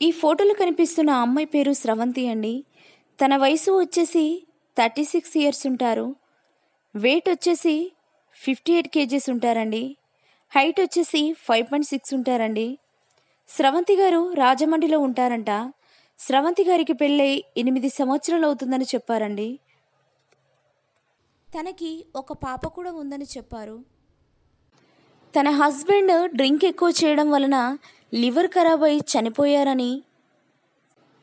ఈ ఫోటోలో కనిపిస్తున్న అమ్మాయి పేరు స్రవంతి అండి. తన వయసు వచ్చేసి 36 ఇయర్స్ ఉంటారు. వెయిట్ వచ్చేసి 58 కేజీస్ ఉంటారండి. హైట్ వచ్చేసి 5.6 ఉంటారండి. స్రవంతి గారు రాజమండ్రిలో ఉంటారంట. స్రవంతి గారికి పెళ్ళై 8 సంవత్సరాలు అవుతుందని చెప్పారండి. తనకి ఒక పాప కూడా ఉందని చెప్పారు. తన హస్బెండ్ డ్రింక్ ఎక్కువ చేయడం వలన లివర్ ఖరాబ్ అయి చనిపోయారని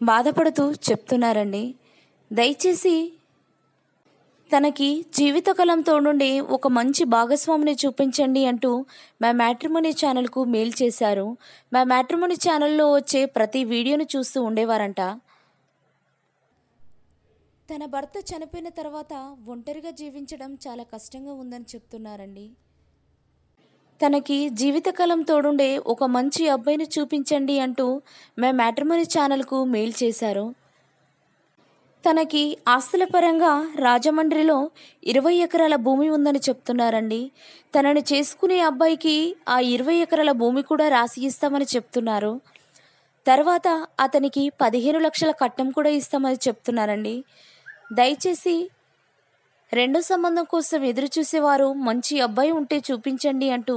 బాధపడుతూ చెప్తున్నారండి. దయచేసి తనకి జీవితకాలం తోడుండే ఒక మంచి భాగస్వామిని చూపించండి అంటూ మా మ్యాట్రిమోనీ ఛానల్కు మెయిల్ చేశారు. మా మ్యాట్రిమోనీ ఛానల్లో వచ్చే ప్రతి వీడియోను చూస్తూ ఉండేవారంట. తన భర్త చనిపోయిన తర్వాత ఒంటరిగా జీవించడం చాలా కష్టంగా ఉందని చెప్తున్నారండి. తనకి జీవితకాలం తోడుండే ఒక మంచి అబ్బాయిని చూపించండి అంటూ మా మ్యాట్రిమోనీ ఛానల్కు మెయిల్ చేశారు. తనకి ఆస్తుల పరంగా రాజమండ్రిలో 20 ఎకరాల భూమి ఉందని చెప్తున్నారండి. తనని చేసుకునే అబ్బాయికి ఆ 20 ఎకరాల భూమి కూడా రాసి ఇస్తామని చెప్తున్నారు. తర్వాత అతనికి 15 లక్షల కట్నం కూడా ఇస్తామని చెప్తున్నారండి. దయచేసి రెండో సంబంధం కోసం ఎదురు చూసేవారు మంచి అబ్బాయి ఉంటే చూపించండి అంటూ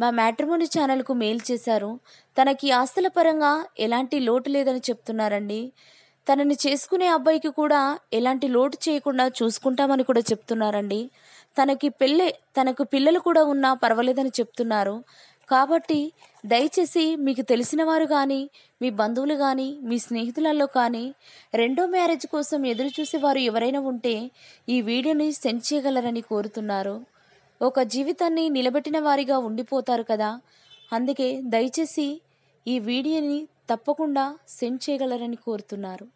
మా మ్యాట్రిమోనీ ఛానల్కు మెయిల్ చేశారు. తనకి ఆస్తుల పరంగా ఎలాంటి లోటు లేదని చెప్తున్నారండి. తనని చేసుకునే అబ్బాయికి కూడా ఎలాంటి లోటు చేయకుండా చూసుకుంటామని కూడా చెప్తున్నారండి. తనకు పిల్లలు కూడా ఉన్నా పర్వాలేదని చెప్తున్నారు. కాబట్టి దయచేసి మీకు తెలిసిన వారు కానీ, మీ బంధువులు కానీ, మీ స్నేహితులలో కానీ రెండో మ్యారేజ్ కోసం ఎదురు చూసేవారు ఎవరైనా ఉంటే ఈ వీడియోని సెండ్ చేయగలరని కోరుతున్నారు. ఒక జీవితాన్ని నిలబెట్టిన వారిగా ఉండిపోతారు కదా, అందుకే దయచేసి ఈ వీడియోని తప్పకుండా సెండ్ చేయగలరని కోరుతున్నారు.